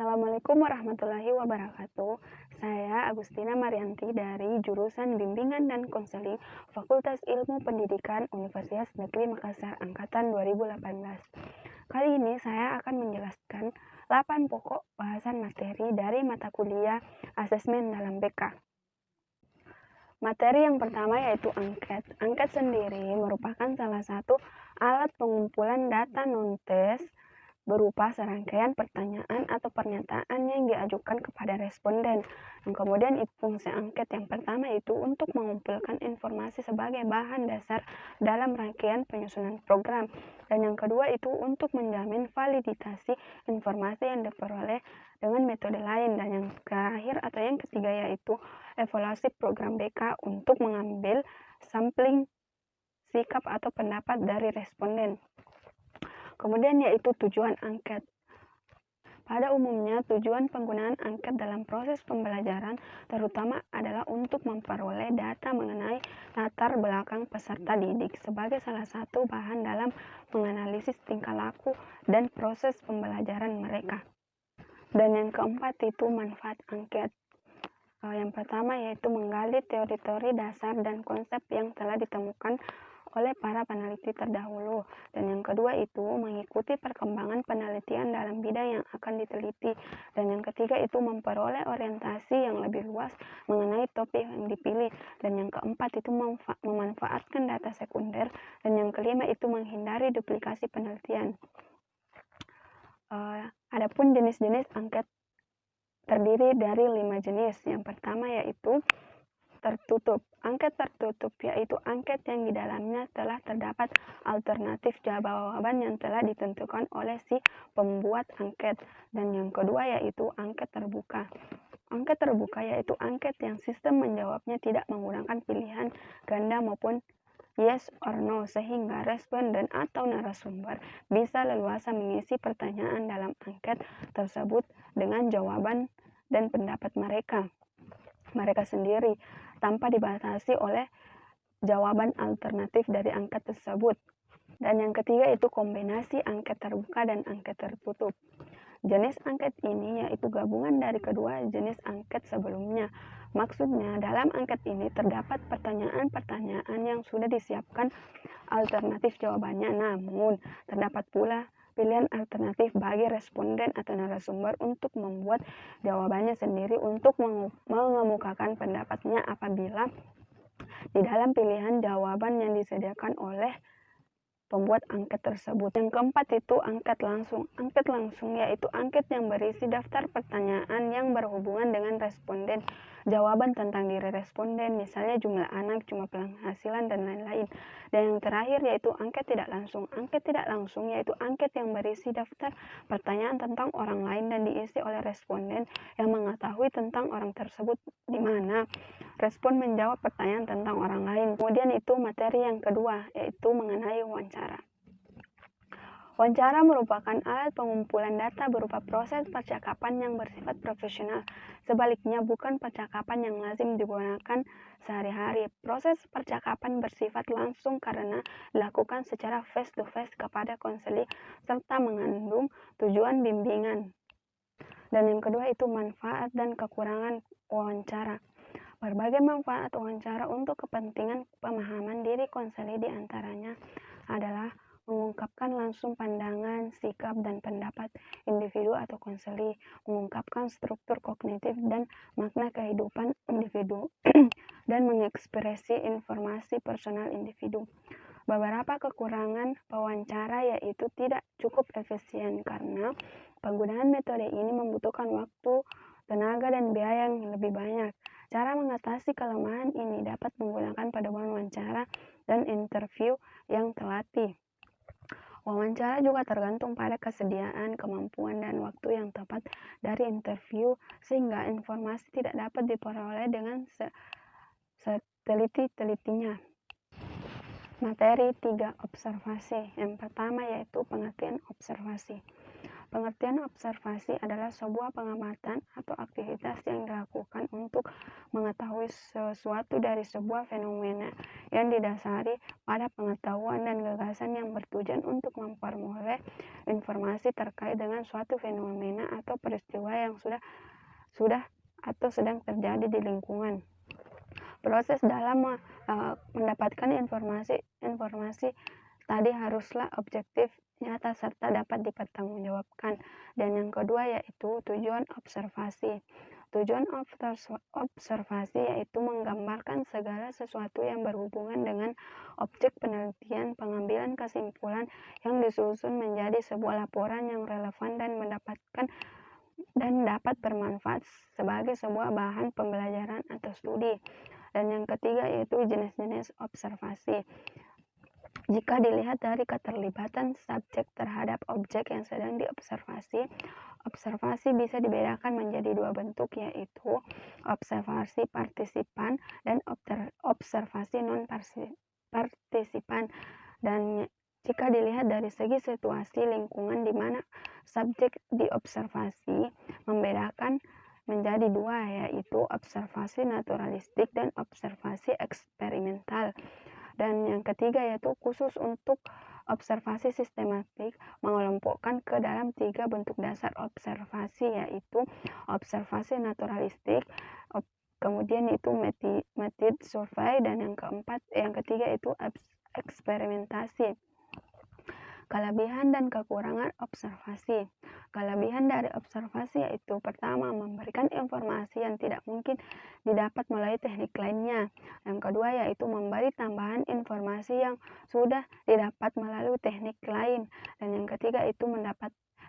Assalamualaikum warahmatullahi wabarakatuh. Saya Agustina Marianti dari jurusan Bimbingan dan Konseling Fakultas Ilmu Pendidikan Universitas Negeri Makassar Angkatan 2018. Kali ini saya akan menjelaskan 8 pokok bahasan materi dari mata kuliah Asesmen dalam BK. Materi yang pertama yaitu angket. Angket sendiri merupakan salah satu alat pengumpulan data non-tes berupa serangkaian pertanyaan atau pernyataan yang diajukan kepada responden. Dan kemudian fungsi angket yang pertama itu untuk mengumpulkan informasi sebagai bahan dasar dalam rangkaian penyusunan program. Dan yang kedua itu untuk menjamin validitasi informasi yang diperoleh dengan metode lain. Dan yang terakhir atau yang ketiga yaitu evaluasi program BK untuk mengambil sampling sikap atau pendapat dari responden. Kemudian yaitu tujuan angket. Pada umumnya, tujuan penggunaan angket dalam proses pembelajaran terutama adalah untuk memperoleh data mengenai latar belakang peserta didik sebagai salah satu bahan dalam menganalisis tingkah laku dan proses pembelajaran mereka. Dan yang keempat itu manfaat angket. Yang pertama yaitu menggali teori-teori dasar dan konsep yang telah ditemukan oleh para peneliti terdahulu. Dan yang kedua itu mengikuti perkembangan penelitian dalam bidang yang akan diteliti. Dan yang ketiga itu memperoleh orientasi yang lebih luas mengenai topik yang dipilih. Dan yang keempat itu memanfaatkan data sekunder. Dan yang kelima itu menghindari duplikasi penelitian. Adapun jenis-jenis angket terdiri dari 5 jenis. Yang pertama yaitu tertutup. Angket tertutup yaitu angket yang di dalamnya telah terdapat alternatif jawaban yang telah ditentukan oleh si pembuat angket. Dan yang kedua yaitu angket terbuka. Angket terbuka yaitu angket yang sistem menjawabnya tidak menggunakan pilihan ganda maupun yes or no, sehingga responden atau narasumber bisa leluasa mengisi pertanyaan dalam angket tersebut dengan jawaban dan pendapat mereka sendiri tanpa dibatasi oleh jawaban alternatif dari angket tersebut. Dan yang ketiga itu kombinasi angket terbuka dan angket tertutup. Jenis angket ini yaitu gabungan dari kedua jenis angket sebelumnya. Maksudnya dalam angket ini terdapat pertanyaan-pertanyaan yang sudah disiapkan alternatif jawabannya, namun terdapat pula pilihan alternatif bagi responden atau narasumber untuk membuat jawabannya sendiri untuk mengemukakan pendapatnya apabila di dalam pilihan jawaban yang disediakan oleh pembuat angket tersebut. Yang keempat itu angket langsung. Angket langsung yaitu angket yang berisi daftar pertanyaan yang berhubungan dengan responden, jawaban tentang diri responden, misalnya jumlah anak, jumlah penghasilan, dan lain-lain. Dan yang terakhir yaitu angket tidak langsung. Angket tidak langsung yaitu angket yang berisi daftar pertanyaan tentang orang lain dan diisi oleh responden yang mengetahui tentang orang tersebut, di mana respon menjawab pertanyaan tentang orang lain. Kemudian itu materi yang kedua yaitu mengenai wawancara. Wawancara merupakan alat pengumpulan data berupa proses percakapan yang bersifat profesional. Sebaliknya, bukan percakapan yang lazim digunakan sehari-hari. Proses percakapan bersifat langsung karena dilakukan secara face-to-face kepada konseling serta mengandung tujuan bimbingan. Dan yang kedua itu manfaat dan kekurangan wawancara. Berbagai manfaat wawancara untuk kepentingan pemahaman diri konseling diantaranya adalah mengungkapkan langsung pandangan, sikap, dan pendapat individu atau konseli, mengungkapkan struktur kognitif dan makna kehidupan individu, dan mengekspresi informasi personal individu. Beberapa kekurangan wawancara yaitu tidak cukup efisien karena penggunaan metode ini membutuhkan waktu, tenaga, dan biaya yang lebih banyak. Cara mengatasi kelemahan ini dapat menggunakan pedoman wawancara dan interview yang terlatih. Wawancara juga tergantung pada kesediaan, kemampuan, dan waktu yang tepat dari interview, sehingga informasi tidak dapat diperoleh dengan seteliti-telitinya. Materi 3 observasi. Yang pertama yaitu pengertian observasi. Pengertian observasi adalah sebuah pengamatan atau aktivitas yang dilakukan untuk mengetahui sesuatu dari sebuah fenomena yang didasari pada pengetahuan dan gagasan yang bertujuan untuk memperoleh informasi terkait dengan suatu fenomena atau peristiwa yang sudah atau sedang terjadi di lingkungan. Proses dalam mendapatkan informasi tadi haruslah objektif, nyata, serta dapat dipertanggungjawabkan. Dan yang kedua yaitu tujuan observasi. Tujuan observasi yaitu menggambarkan segala sesuatu yang berhubungan dengan objek penelitian, pengambilan kesimpulan yang disusun menjadi sebuah laporan yang relevan dan dapat bermanfaat sebagai sebuah bahan pembelajaran atau studi. Dan yang ketiga yaitu jenis-jenis observasi. Jika dilihat dari keterlibatan subjek terhadap objek yang sedang diobservasi, observasi bisa dibedakan menjadi dua bentuk, yaitu observasi partisipan dan observasi non-partisipan. Dan jika dilihat dari segi situasi lingkungan di mana subjek diobservasi, membedakan menjadi dua, yaitu observasi naturalistik dan observasi eksperimental. Dan yang ketiga yaitu khusus untuk observasi sistematik, mengelompokkan ke dalam tiga bentuk dasar observasi, yaitu observasi naturalistik, kemudian itu method survey, dan yang ketiga itu eksperimentasi. Kelebihan dan kekurangan observasi. Kelebihan dari observasi yaitu pertama, memberikan informasi yang tidak mungkin didapat melalui teknik lainnya. Yang kedua yaitu memberi tambahan informasi yang sudah didapat melalui teknik lain. Dan yang ketiga itu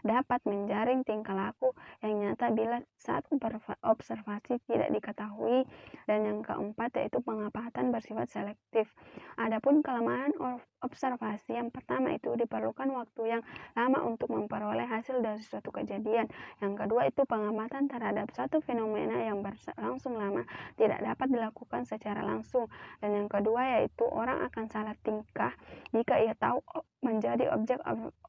dapat menjaring tingkah laku yang nyata bila saat observasi tidak diketahui. Dan yang keempat yaitu pengamatan bersifat selektif. Adapun kelemahan observasi, yang pertama itu diperlukan waktu yang lama untuk memperoleh hasil dari suatu kejadian. Yang kedua itu pengamatan terhadap satu fenomena yang berlangsung lama tidak dapat dilakukan secara langsung. Dan yang kedua yaitu orang akan salah tingkah jika ia tahu menjadi objek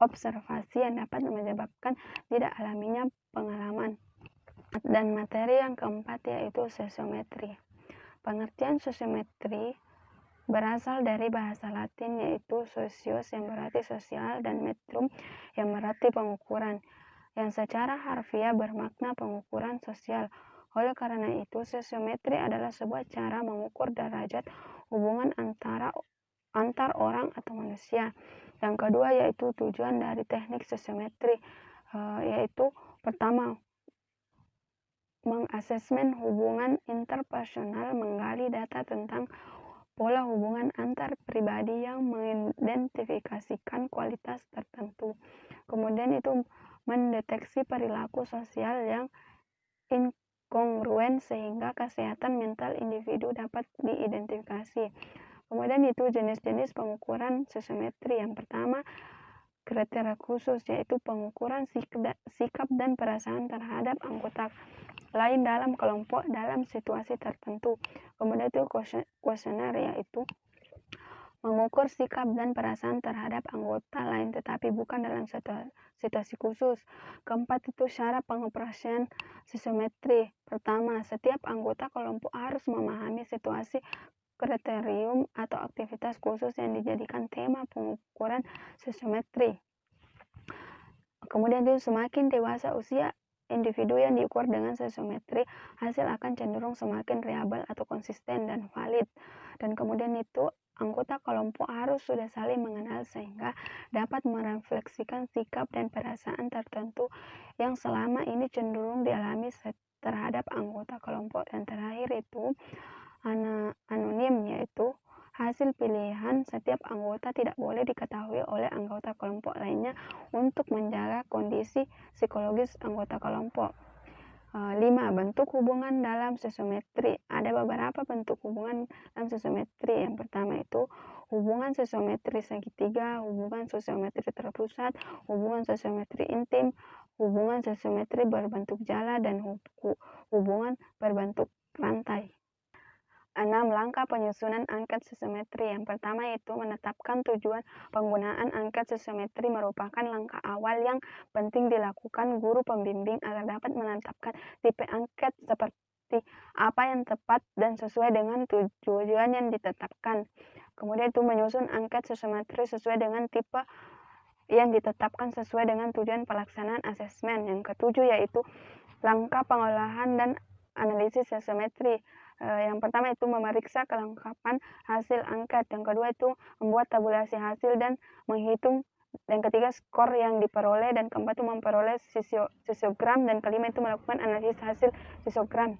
observasi yang dapat menyebabkan tidak alaminya pengalaman. Dan materi yang keempat yaitu sosiometri. Pengertian sosiometri berasal dari bahasa Latin yaitu socios yang berarti sosial dan metrum yang berarti pengukuran, yang secara harfiah bermakna pengukuran sosial. Oleh karena itu, sosiometri adalah sebuah cara mengukur derajat hubungan antar orang atau manusia. Yang kedua yaitu tujuan dari teknik sosiometri, yaitu pertama, mengasesmen hubungan interpersonal, menggali data tentang pola hubungan antar pribadi yang mengidentifikasikan kualitas tertentu. Kemudian itu mendeteksi perilaku sosial yang inkongruen sehingga kesehatan mental individu dapat diidentifikasi. Kemudian itu jenis-jenis pengukuran sosiometri. Yang pertama, kriteria khusus, yaitu pengukuran sikap dan perasaan terhadap anggota lain dalam kelompok dalam situasi tertentu. Kemudian itu kuesioner, yaitu mengukur sikap dan perasaan terhadap anggota lain tetapi bukan dalam situasi khusus. Keempat itu syarat pengoperasian sosiometri. Pertama, setiap anggota kelompok harus memahami situasi, kriterium atau aktivitas khusus yang dijadikan tema pengukuran sosiometri. Kemudian itu semakin dewasa usia individu yang diukur dengan sosiometri, hasil akan cenderung semakin reliabel atau konsisten dan valid. Dan kemudian itu anggota kelompok harus sudah saling mengenal sehingga dapat merefleksikan sikap dan perasaan tertentu yang selama ini cenderung dialami terhadap anggota kelompok. Dan terakhir itu anonim, yaitu hasil pilihan setiap anggota tidak boleh diketahui oleh anggota kelompok lainnya untuk menjaga kondisi psikologis anggota kelompok. 5. Bentuk hubungan dalam sosiometri. Ada beberapa bentuk hubungan dalam sosiometri. Yang pertama itu hubungan sosiometri segitiga, hubungan sosiometri terpusat, hubungan sosiometri intim, hubungan sosiometri berbentuk jala, dan hubungan berbentuk rantai. 6. Langkah penyusunan angket sosiometri. Yang pertama yaitu menetapkan tujuan penggunaan angket sosiometri merupakan langkah awal yang penting dilakukan guru pembimbing agar dapat menetapkan tipe angket seperti apa yang tepat dan sesuai dengan tujuan yang ditetapkan. Kemudian itu menyusun angket sosiometri sesuai dengan tipe yang ditetapkan sesuai dengan tujuan pelaksanaan asesmen. Yang ketujuh yaitu langkah pengolahan dan analisis sosiometri. Yang pertama itu memeriksa kelengkapan hasil angket. Yang kedua itu membuat tabulasi hasil dan menghitung. Dan ketiga skor yang diperoleh. Dan keempat itu memperoleh sosiogram. Dan kelima itu melakukan analisis hasil sosiogram.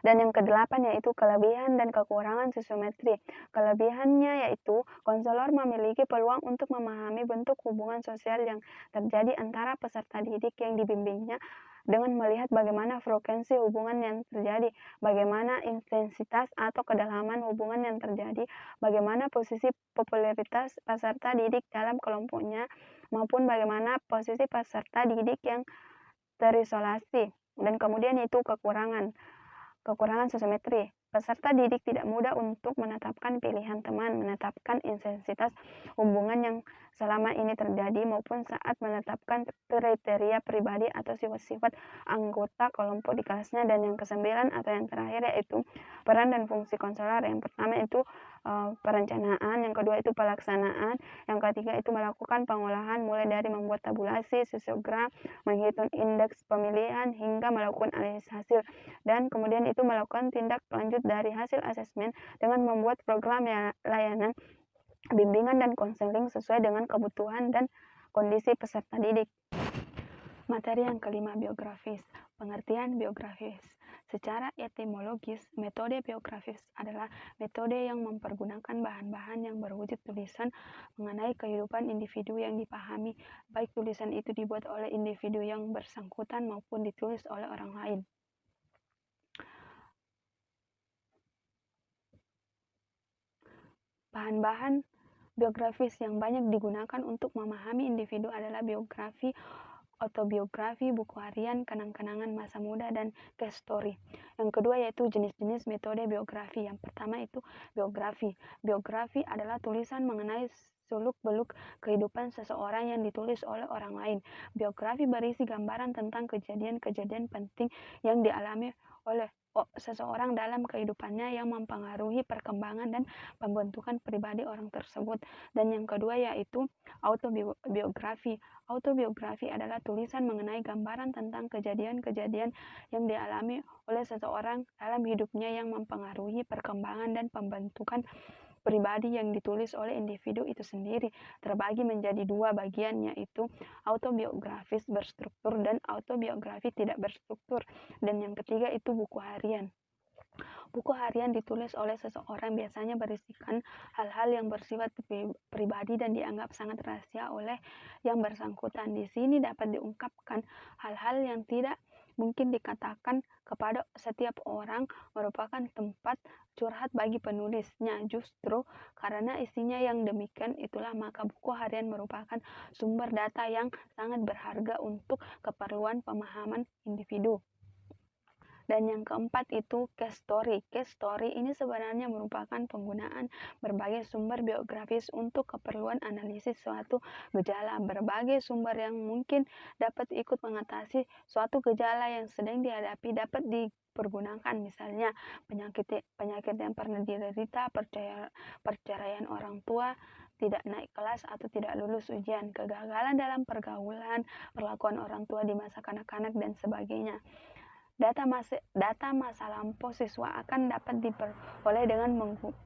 Dan yang kedelapan yaitu kelebihan dan kekurangan sosiometri. Kelebihannya yaitu konselor memiliki peluang untuk memahami bentuk hubungan sosial yang terjadi antara peserta didik yang dibimbingnya dengan melihat bagaimana frekuensi hubungan yang terjadi, bagaimana intensitas atau kedalaman hubungan yang terjadi, bagaimana posisi popularitas peserta didik dalam kelompoknya, maupun bagaimana posisi peserta didik yang terisolasi. Dan kemudian itu kekurangan sosiometri. Peserta didik tidak mudah untuk menetapkan pilihan teman, menetapkan intensitas hubungan yang selama ini terjadi, maupun saat menetapkan kriteria pribadi atau sifat-sifat anggota kelompok di kelasnya. Dan yang kesembilan atau yang terakhir yaitu peran dan fungsi konselor. Yang pertama itu perencanaan, yang kedua itu pelaksanaan, yang ketiga itu melakukan pengolahan mulai dari membuat tabulasi, sosiogram, menghitung indeks pemilihan, hingga melakukan analisis hasil. Dan kemudian itu melakukan tindak lanjut dari hasil asesmen dengan membuat program layanan, bimbingan, dan konseling sesuai dengan kebutuhan dan kondisi peserta didik. Materi yang kelima, biografis. Pengertian biografis. Secara etimologis, metode biografis adalah metode yang mempergunakan bahan-bahan yang berwujud tulisan mengenai kehidupan individu yang dipahami, baik tulisan itu dibuat oleh individu yang bersangkutan maupun ditulis oleh orang lain. Bahan-bahan biografis yang banyak digunakan untuk memahami individu adalah biografi, autobiografi, buku harian, kenang-kenangan masa muda, dan case story. Yang kedua yaitu jenis-jenis metode biografi. Yang pertama itu biografi. Biografi adalah tulisan mengenai seluk-beluk kehidupan seseorang yang ditulis oleh orang lain. Biografi berisi gambaran tentang kejadian-kejadian penting yang dialami oleh seseorang dalam kehidupannya yang mempengaruhi perkembangan dan pembentukan pribadi orang tersebut. Dan yang kedua yaitu autobiografi. Autobiografi adalah tulisan mengenai gambaran tentang kejadian-kejadian yang dialami oleh seseorang dalam hidupnya yang mempengaruhi perkembangan dan pembentukan pribadi yang ditulis oleh individu itu sendiri. Terbagi menjadi dua bagian, yaitu autobiografis berstruktur dan autobiografi tidak berstruktur. Dan yang ketiga itu buku harian. Buku harian ditulis oleh seseorang biasanya berisikan hal-hal yang bersifat pribadi dan dianggap sangat rahasia oleh yang bersangkutan. Di sini dapat diungkapkan hal-hal yang tidak mungkin dikatakan kepada setiap orang, merupakan tempat curhat bagi penulisnya. Justru karena isinya yang demikian itulah maka buku harian merupakan sumber data yang sangat berharga untuk keperluan pemahaman individu. Dan yang keempat itu case story. Case story ini sebenarnya merupakan penggunaan berbagai sumber biografis untuk keperluan analisis suatu gejala. Berbagai sumber yang mungkin dapat ikut mengatasi suatu gejala yang sedang dihadapi dapat dipergunakan, misalnya penyakit yang pernah diderita, perceraian orang tua, tidak naik kelas atau tidak lulus ujian, kegagalan dalam pergaulan, perlakuan orang tua di masa kanak-kanak, dan sebagainya. Data masa lampau siswa akan dapat diperoleh dengan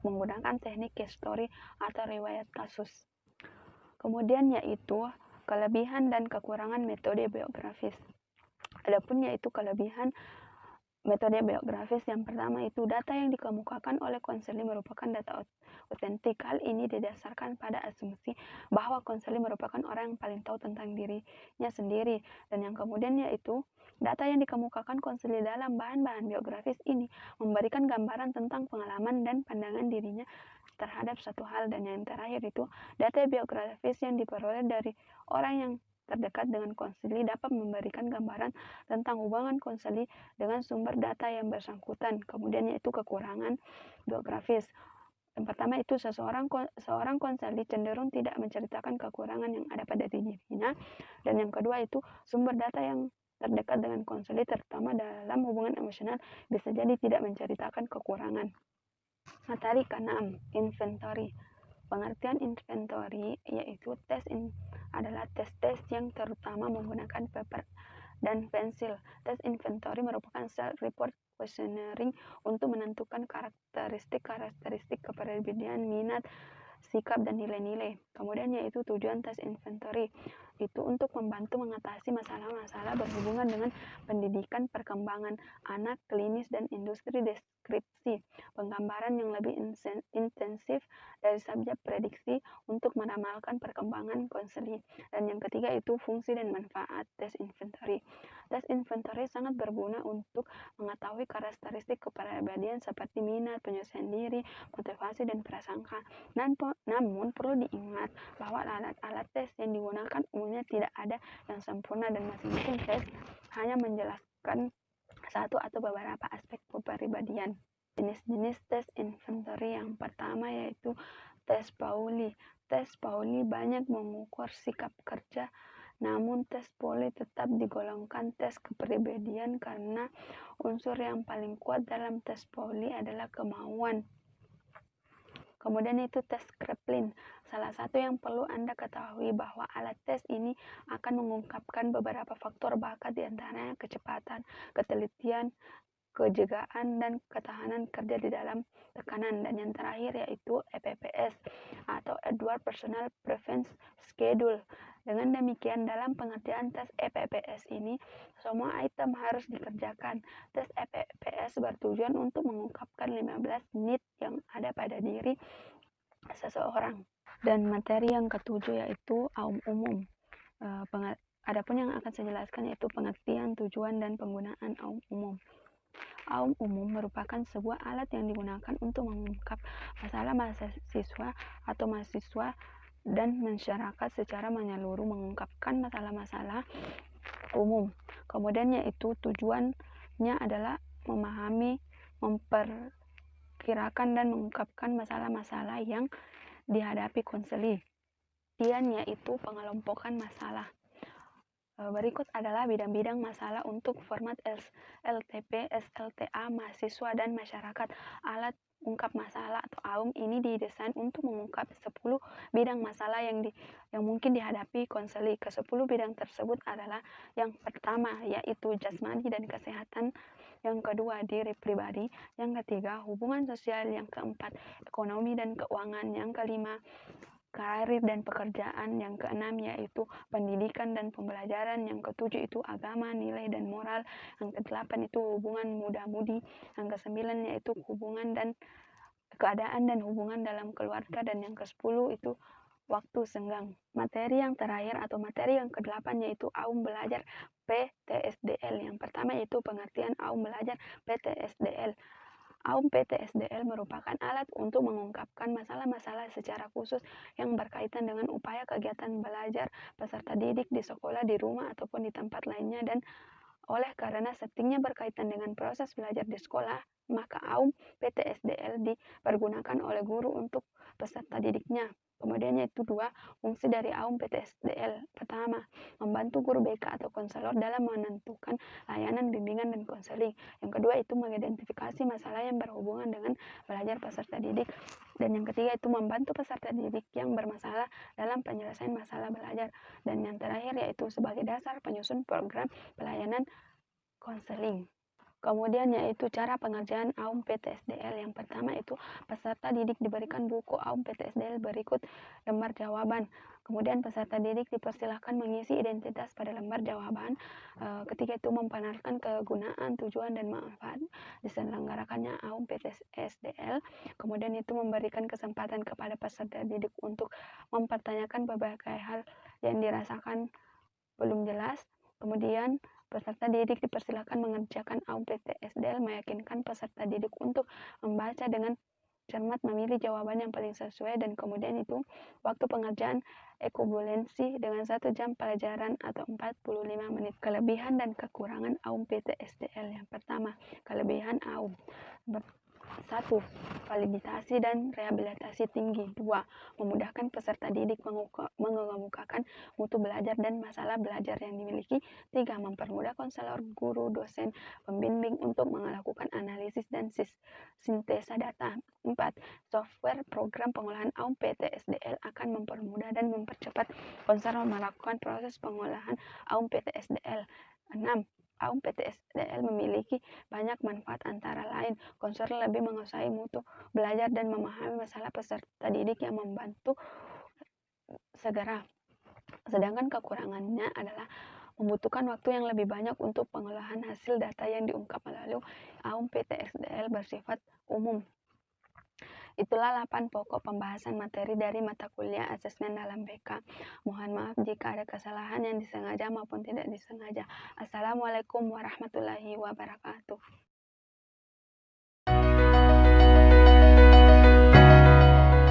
menggunakan teknik case story atau riwayat kasus. Kemudian yaitu kelebihan dan kekurangan metode biografis. Adapun yaitu kelebihan metode biografis, yang pertama itu data yang dikemukakan oleh konseling merupakan data otentik. Hal ini didasarkan pada asumsi bahwa konseling merupakan orang yang paling tahu tentang dirinya sendiri. Dan yang kemudian yaitu data yang dikemukakan konseling dalam bahan-bahan biografis ini memberikan gambaran tentang pengalaman dan pandangan dirinya terhadap suatu hal. Dan yang terakhir itu data biografis yang diperoleh dari orang yang terdekat dengan konseli dapat memberikan gambaran tentang hubungan konseli dengan sumber data yang bersangkutan. Kemudian yaitu kekurangan biografis. Yang pertama itu seorang konseli cenderung tidak menceritakan kekurangan yang ada pada dirinya. Dan yang kedua itu sumber data yang terdekat dengan konseli terutama dalam hubungan emosional bisa jadi tidak menceritakan kekurangan. Materi ke-6, inventory. Pengertian inventory yaitu adalah tes-tes yang terutama menggunakan paper dan pensil. Tes inventory merupakan self-report questionnaire untuk menentukan karakteristik kepribadian, minat, sikap, dan nilai-nilai. Kemudian yaitu tujuan tes inventory itu untuk membantu mengatasi masalah-masalah berhubungan dengan pendidikan, perkembangan anak, klinis, dan industri deskripsi, penggambaran yang lebih intensif dari subjek prediksi untuk meramalkan perkembangan konseli. Dan yang ketiga itu fungsi dan manfaat tes inventory. Tes inventory sangat berguna untuk mengetahui karakteristik kepribadian seperti minat, penyelesaian diri, motivasi, dan prasangka. Namun perlu diingat bahwa alat-alat tes yang digunakan umumnya tidak ada yang sempurna dan masing-masing tes hanya menjelaskan satu atau beberapa aspek kepribadian. Jenis-jenis tes inventory yang pertama yaitu tes Pauli. Tes Pauli banyak mengukur sikap kerja, namun tes Pauli tetap digolongkan tes kepribadian karena unsur yang paling kuat dalam tes Pauli adalah kemauan. Kemudian itu tes Kraepelin. Salah satu yang perlu Anda ketahui bahwa alat tes ini akan mengungkapkan beberapa faktor bakat diantaranya kecepatan, ketelitian, kejegaan, dan ketahanan kerja di dalam tekanan. Dan yang terakhir yaitu EPPS atau Edward Personal Preference Schedule. Dengan demikian dalam pengertian tes EPPS ini semua item harus dikerjakan. Tes EPPS bertujuan untuk mengungkapkan 15 need yang ada pada diri seseorang. Dan materi yang ketujuh yaitu aum umum. Adapun yang akan saya jelaskan yaitu pengertian, tujuan, dan penggunaan aum umum. Aum umum merupakan sebuah alat yang digunakan untuk mengungkap masalah mahasiswa atau mahasiswa dan masyarakat secara menyeluruh, mengungkapkan masalah-masalah umum. Kemudian yaitu tujuannya adalah memahami, memperkirakan, dan mengungkapkan masalah-masalah yang dihadapi konseli. Kemudian yaitu pengelompokan masalah. Berikut adalah bidang-bidang masalah untuk format LTP, SLTA, mahasiswa, dan masyarakat. Alat ungkap masalah atau AUM ini didesain untuk mengungkap 10 bidang masalah yang mungkin dihadapi konseli. Ke-10 bidang tersebut adalah yang pertama yaitu jasmani dan kesehatan, yang kedua diri pribadi, yang ketiga hubungan sosial, yang keempat ekonomi dan keuangan, yang kelima karir dan pekerjaan, yang keenam yaitu pendidikan dan pembelajaran, yang ketujuh itu agama, nilai, dan moral, yang kedelapan itu hubungan muda-mudi, yang kesembilan yaitu hubungan dan keadaan dan hubungan dalam keluarga, dan yang ke-10 itu waktu senggang. Materi yang terakhir atau materi yang ke-8 yaitu aum belajar PTSDL. Yang pertama yaitu pengertian aum belajar PTSDL. Aum PTSDL merupakan alat untuk mengungkapkan masalah-masalah secara khusus yang berkaitan dengan upaya kegiatan belajar peserta didik di sekolah, di rumah, ataupun di tempat lainnya, dan oleh karena settingnya berkaitan dengan proses belajar di sekolah, maka aum PTSDL dipergunakan oleh guru untuk peserta didiknya. Kemudian yaitu 2 fungsi dari aum PTSDL. Pertama, membantu guru BK atau konselor dalam menentukan layanan bimbingan dan konseling. Yang kedua itu mengidentifikasi masalah yang berhubungan dengan belajar peserta didik. Dan yang ketiga itu membantu peserta didik yang bermasalah dalam penyelesaian masalah belajar. Dan yang terakhir yaitu sebagai dasar penyusun program pelayanan konseling. Kemudian yaitu cara pengerjaan aum PTSDL. Yang pertama itu peserta didik diberikan buku aum PTSDL berikut lembar jawaban. Kemudian peserta didik dipersilahkan mengisi identitas pada lembar jawaban. Ketiga itu mempanarkan kegunaan, tujuan, dan manfaat diselenggarakannya aum PTSDL. Kemudian itu memberikan kesempatan kepada peserta didik untuk mempertanyakan berbagai hal yang dirasakan belum jelas. Kemudian peserta didik dipersilakan mengerjakan aum PTSDL, meyakinkan peserta didik untuk membaca dengan cermat memilih jawaban yang paling sesuai, dan kemudian itu waktu pengerjaan ekuivalensi dengan 1 jam pelajaran atau 45 menit. Kelebihan dan kekurangan AUM PTSDL. Yang pertama, kelebihan AUM. 1. Validasi dan rehabilitasi tinggi. 2. Memudahkan peserta didik mengemukakan mutu belajar dan masalah belajar yang dimiliki. 3. Mempermudah konselor, guru, dosen, pembimbing untuk melakukan analisis dan sintesa data. 4. Software program pengolahan AUM PTSDL akan mempermudah dan mempercepat konselor melakukan proses pengolahan AUM PTSDL. 6. AUM PTSDL memiliki banyak manfaat, antara lain konselor lebih menguasai mutu belajar dan memahami masalah peserta didik yang membantu segera. Sedangkan kekurangannya adalah membutuhkan waktu yang lebih banyak untuk pengolahan hasil data yang diungkap melalui AUM PTSDL bersifat umum. Itulah 8 pokok pembahasan materi dari mata kuliah asesmen dalam BK. Mohon maaf jika ada kesalahan yang disengaja maupun tidak disengaja. Assalamualaikum warahmatullahi wabarakatuh.